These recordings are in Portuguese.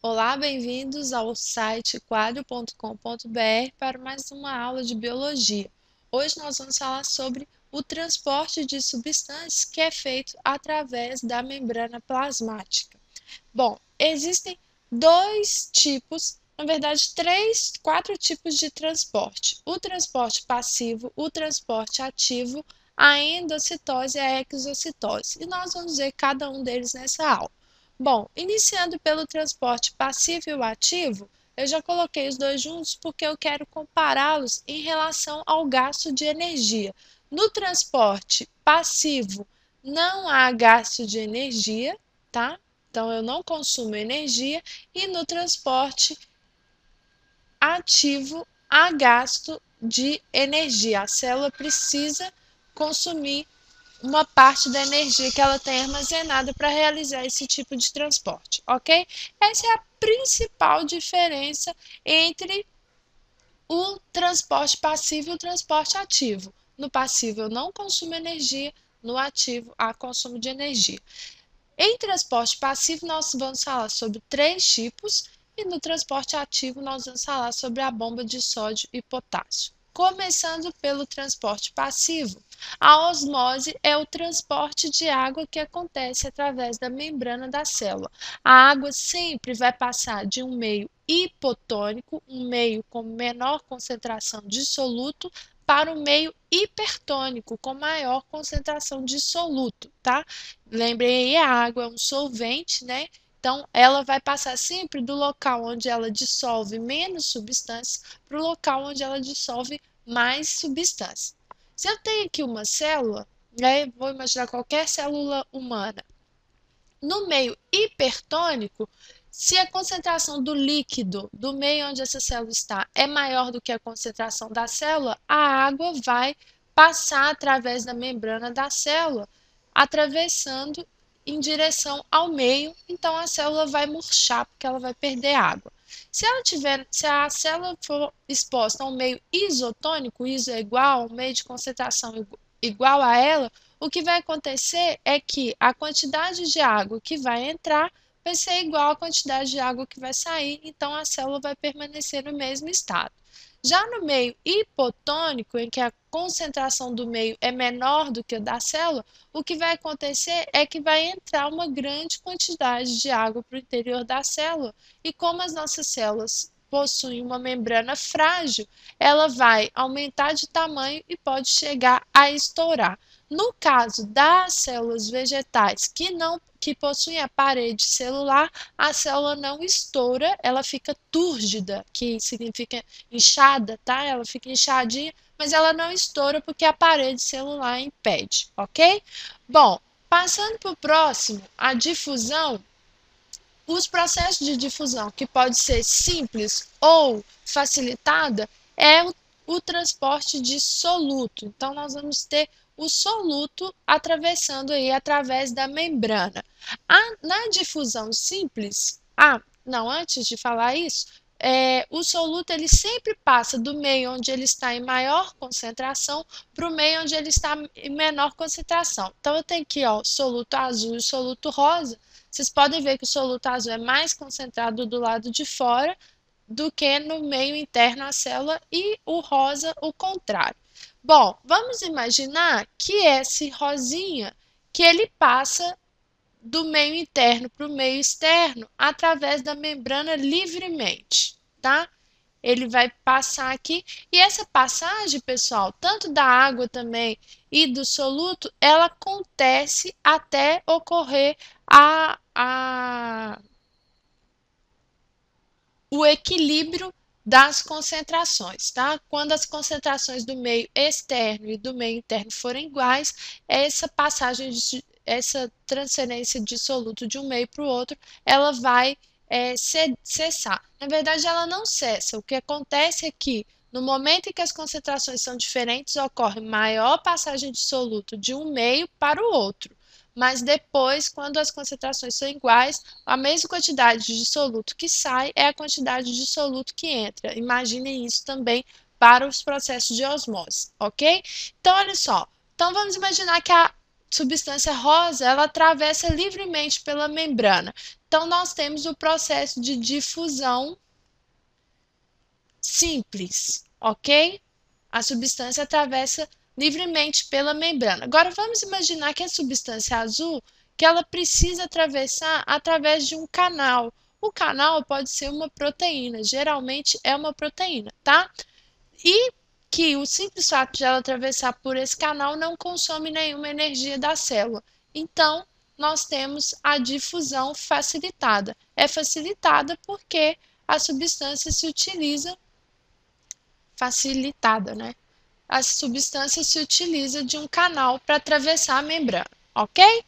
Olá, bem-vindos ao site quadro.com.br para mais uma aula de biologia. Hoje nós vamos falar sobre o transporte de substâncias que é feito através da membrana plasmática. Bom, existem dois tipos, na verdade, quatro tipos de transporte: o transporte passivo, o transporte ativo, a endocitose e a exocitose. E nós vamos ver cada um deles nessa aula. Bom, iniciando pelo transporte passivo e o ativo, eu já coloquei os dois juntos porque eu quero compará-los em relação ao gasto de energia. No transporte passivo, não há gasto de energia, tá? Então, eu não consumo energia, e no transporte ativo há gasto de energia. A célula precisa consumir uma parte da energia que ela tem armazenada para realizar esse tipo de transporte, ok? Essa é a principal diferença entre o transporte passivo e o transporte ativo. No passivo eu não consumo energia, no ativo há consumo de energia. Em transporte passivo, nós vamos falar sobre três tipos, e no transporte ativo, nós vamos falar sobre a bomba de sódio e potássio. Começando pelo transporte passivo, a osmose é o transporte de água que acontece através da membrana da célula. A água sempre vai passar de um meio hipotônico, um meio com menor concentração de soluto, para o meio hipertônico, com maior concentração de soluto, tá? Lembrem aí, a água é um solvente, né? Então, ela vai passar sempre do local onde ela dissolve menos substâncias para o local onde ela dissolve mais substância. Se eu tenho aqui uma célula, né, vou imaginar qualquer célula humana, no meio hipertônico, se a concentração do líquido do meio onde essa célula está é maior do que a concentração da célula, a água vai passar através da membrana da célula, atravessando em direção ao meio, então a célula vai murchar porque ela vai perder água. Se a célula for exposta a um meio isotônico, iso é igual, um meio de concentração igual a ela, o que vai acontecer é que a quantidade de água que vai entrar vai ser igual à quantidade de água que vai sair, então a célula vai permanecer no mesmo estado. Já no meio hipotônico, em que a concentração do meio é menor do que a da célula, o que vai acontecer é que vai entrar uma grande quantidade de água para o interior da célula, e como as nossas células possuem uma membrana frágil, ela vai aumentar de tamanho e pode chegar a estourar. No caso das células vegetais que possuem a parede celular, a célula não estoura, ela fica túrgida, que significa inchada, tá? Ela fica inchadinha, mas ela não estoura porque a parede celular impede, ok? Bom, passando para o próximo, a difusão. Os processos de difusão, que pode ser simples ou facilitada, é o transporte de soluto. Então, nós vamos ter o soluto atravessando aí através da membrana. Na difusão simples, não, antes de falar isso, o soluto ele sempre passa do meio onde ele está em maior concentração para o meio onde ele está em menor concentração. Então, eu tenho aqui ó, o soluto azul e o soluto rosa. Vocês podem ver que o soluto azul é mais concentrado do lado de fora do que no meio interno à célula, e o rosa o contrário. Bom, vamos imaginar que esse rosinha, que ele passa do meio interno para o meio externo através da membrana livremente, tá? Ele vai passar aqui, e essa passagem, pessoal, tanto da água também e do soluto, ela acontece até ocorrer o equilíbrio das concentrações, tá? Quando as concentrações do meio externo e do meio interno forem iguais, essa transferência de soluto de um meio para o outro, ela vai cessar. Na verdade, ela não cessa. O que acontece é que, no momento em que as concentrações são diferentes, ocorre maior passagem de soluto de um meio para o outro. Mas depois, quando as concentrações são iguais, a mesma quantidade de soluto que sai é a quantidade de soluto que entra. Imaginem isso também para os processos de osmose, ok? Então, olha só. Então, vamos imaginar que a substância rosa, ela atravessa livremente pela membrana. Então, nós temos o processo de difusão simples, ok? A substância atravessa livremente pela membrana. Agora, vamos imaginar que a substância azul, que ela precisa atravessar através de um canal. O canal pode ser uma proteína, geralmente é uma proteína, tá? E que o simples fato de ela atravessar por esse canal não consome nenhuma energia da célula. Então, nós temos a difusão facilitada. É facilitada porque a substância se utiliza facilitada, né? A substância se utiliza de um canal para atravessar a membrana, ok?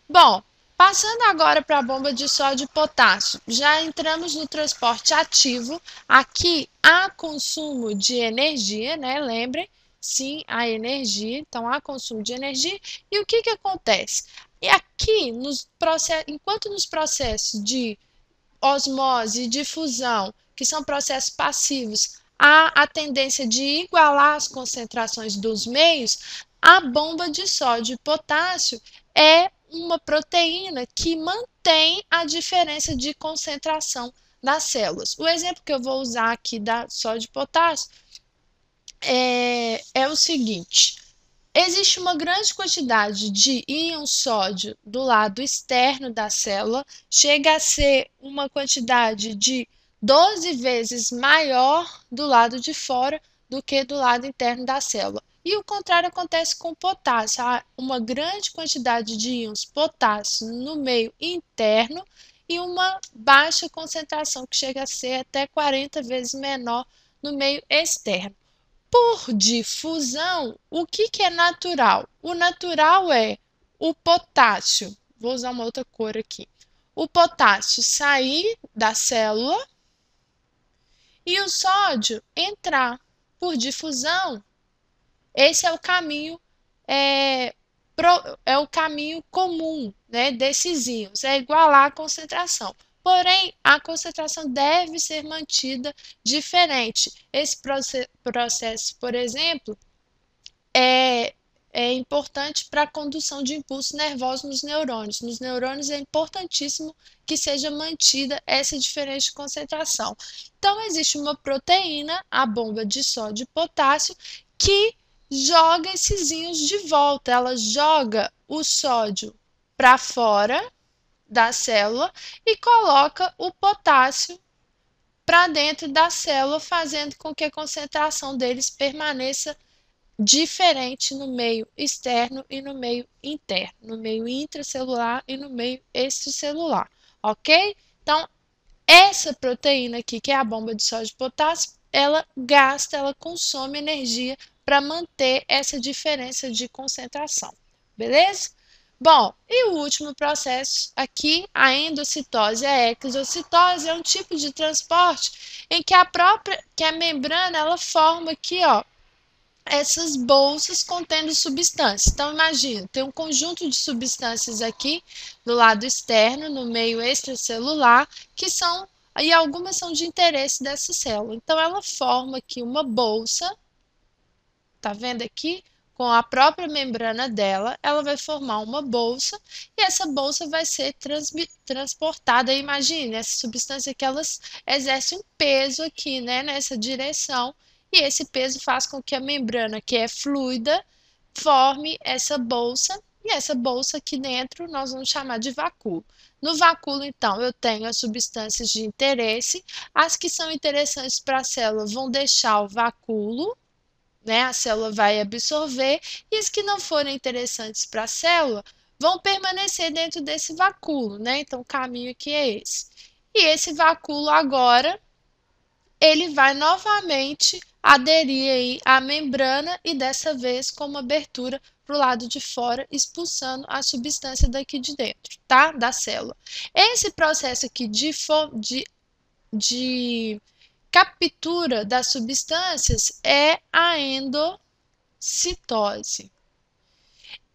Bom, passando agora para a bomba de sódio e potássio, já entramos no transporte ativo. Aqui há consumo de energia, né? Lembrem, sim, há energia, então há consumo de energia. E o que acontece? E aqui, enquanto nos processos de osmose e difusão, que são processos passivos, há a tendência de igualar as concentrações dos meios, a bomba de sódio e potássio é uma proteína que mantém a diferença de concentração das células. O exemplo que eu vou usar aqui da sódio e potássio é o seguinte: existe uma grande quantidade de íon sódio do lado externo da célula, chega a ser uma quantidade de 12 vezes maior do lado de fora do que do lado interno da célula. E o contrário acontece com o potássio. Há uma grande quantidade de íons potássio no meio interno e uma baixa concentração que chega a ser até 40 vezes menor no meio externo. Por difusão, o que é natural? O natural é o potássio, vou usar uma outra cor aqui, o potássio sair da célula e o sódio entrar. Por difusão, esse é o caminho é, é o caminho comum, né, desses íons, é igualar a concentração. Porém, a concentração deve ser mantida diferente. Esse processo, por exemplo, é, é importante para a condução de impulsos nervosos nos neurônios. Nos neurônios é importantíssimo que seja mantida essa diferença de concentração. Então, existe uma proteína, a bomba de sódio e potássio, que joga esses íons de volta. Ela joga o sódio para fora da célula e coloca o potássio para dentro da célula, fazendo com que a concentração deles permaneça diferente no meio externo e no meio interno, no meio intracelular e no meio extracelular, ok? Então, essa proteína aqui, que é a bomba de sódio e potássio, ela consome energia para manter essa diferença de concentração, beleza? Bom, e o último processo aqui, a endocitose. A exocitose é um tipo de transporte em que a membrana, ela forma aqui, ó, essas bolsas contendo substâncias. Então, imagina, tem um conjunto de substâncias aqui do lado externo, no meio extracelular, que são, e algumas são de interesse dessa célula. Então, ela forma aqui uma bolsa, tá vendo aqui? Com a própria membrana dela, ela vai formar uma bolsa e essa bolsa vai ser transportada. Imagine, essa substância que elas exerce um peso aqui, né, nessa direção, e esse peso faz com que a membrana, que é fluida, forme essa bolsa, e essa bolsa aqui dentro nós vamos chamar de vacúolo. No vacúolo, então, eu tenho as substâncias de interesse, as que são interessantes para a célula vão deixar o vacúolo, né? A célula vai absorver, e as que não forem interessantes para a célula vão permanecer dentro desse vacúolo, né? Então, o caminho aqui é esse. E esse vacúolo agora, ele vai novamente aderir aí à membrana e dessa vez com uma abertura para o lado de fora, expulsando a substância daqui de dentro, tá? Da célula. Esse processo aqui de captura das substâncias é a endocitose.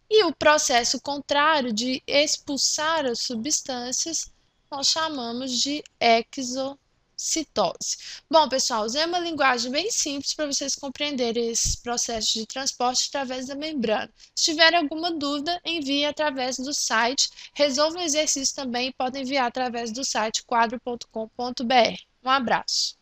E o processo contrário de expulsar as substâncias nós chamamos de exocitose. citose. Bom, pessoal, usei uma linguagem bem simples para vocês compreenderem esse processo de transporte através da membrana. Se tiver alguma dúvida, envie através do site. Resolvam o exercício também e podem enviar através do site quadro.com.br. Um abraço.